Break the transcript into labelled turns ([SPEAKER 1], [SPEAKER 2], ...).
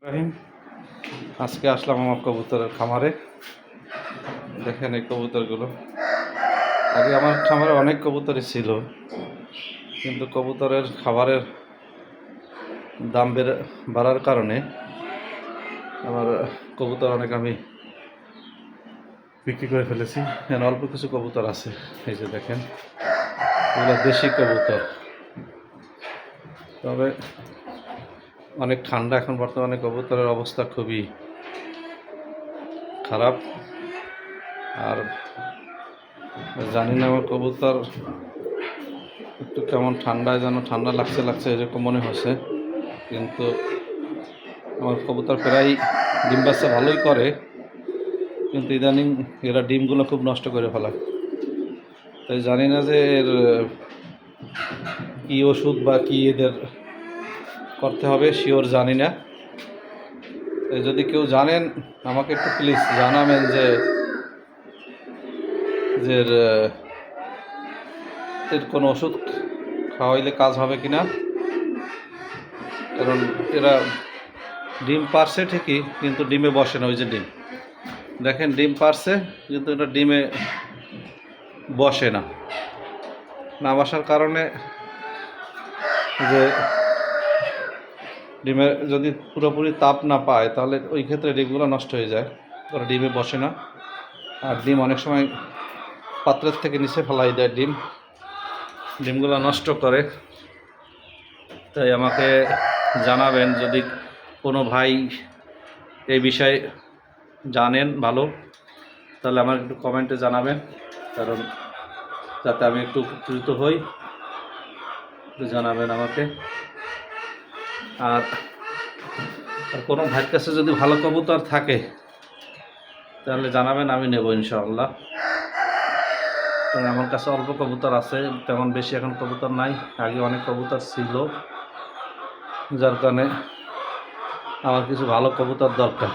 [SPEAKER 1] রাহিম, আজকে আসলাম আমার কবুতরের খামারে। দেখেন এই কবুতরগুলো। আগে আমার খামারে অনেক কবুতরই ছিল, কিন্তু কবুতরের খাবারের দাম বাড়ার কারণে আমার কবুতর অনেক আমি বিক্রি করে ফেলেছি। এখানে অল্প কিছু কবুতর আছে। এই যে দেখেন, এগুলো দেশি কবুতর। তবে অনেক ঠান্ডা এখন, বর্তমানে কবুতরের অবস্থা খুবই খারাপ। আর জানি না, আমার কবুতর একটু কেমন ঠান্ডায় যেন ঠান্ডা লাগছে এরকম মনে হচ্ছে। কিন্তু আমার কবুতর প্রায় ডিম বাচ্চা ভালোই করে, কিন্তু ইদানিং এরা ডিমগুলো খুব নষ্ট করে ফেলায়। তাই জানি না যে এর কী ওষুধ বা কী এদের করতে হবে, শিওর জানি না। তাই যদি কেউ জানেন আমাকে একটু প্লিজ জানাবেন যে এর কোনো ওষুধ খাওয়াইলে কাজ হবে কিনা। কারণ এরা ডিম পারছে ঠিকই, কিন্তু ডিমে বসে না। ওই যে ডিম দেখেন, ডিম পারছে কিন্তু এটা ডিমে বসে না। না বসার কারণে যে ডিমে যদি পুরোপুরি তাপ না পায়, তাহলে ওই ক্ষেত্রে ডিমগুলো নষ্ট হয়ে যায়। ওরা ডিমে বসে না। আর ডিম অনেক সময় পাত্রের থেকে নিচে ফেলাই দেয়, ডিমগুলো নষ্ট করে। তাই আমাকে জানাবেন যদি কোনো ভাই এই বিষয়ে জানেন ভালো, তাহলে আমার একটু কমেন্টে জানাবেন, কারণ যাতে আমি একটু উপকৃত হই। একটু জানাবেন আমাকে। আর কোনো ভাইয়ের কাছে যদি ভালো কবুতর থাকে তাহলে জানাবেন, আমি নেব ইনশাআল্লাহ। কারণ আমার কাছে অল্প কবুতর আছে, তেমন বেশি এখন কবুতর নাই। আগে অনেক কবুতর ছিল, যার কারণে আমার কিছু ভালো কবুতর দরকার।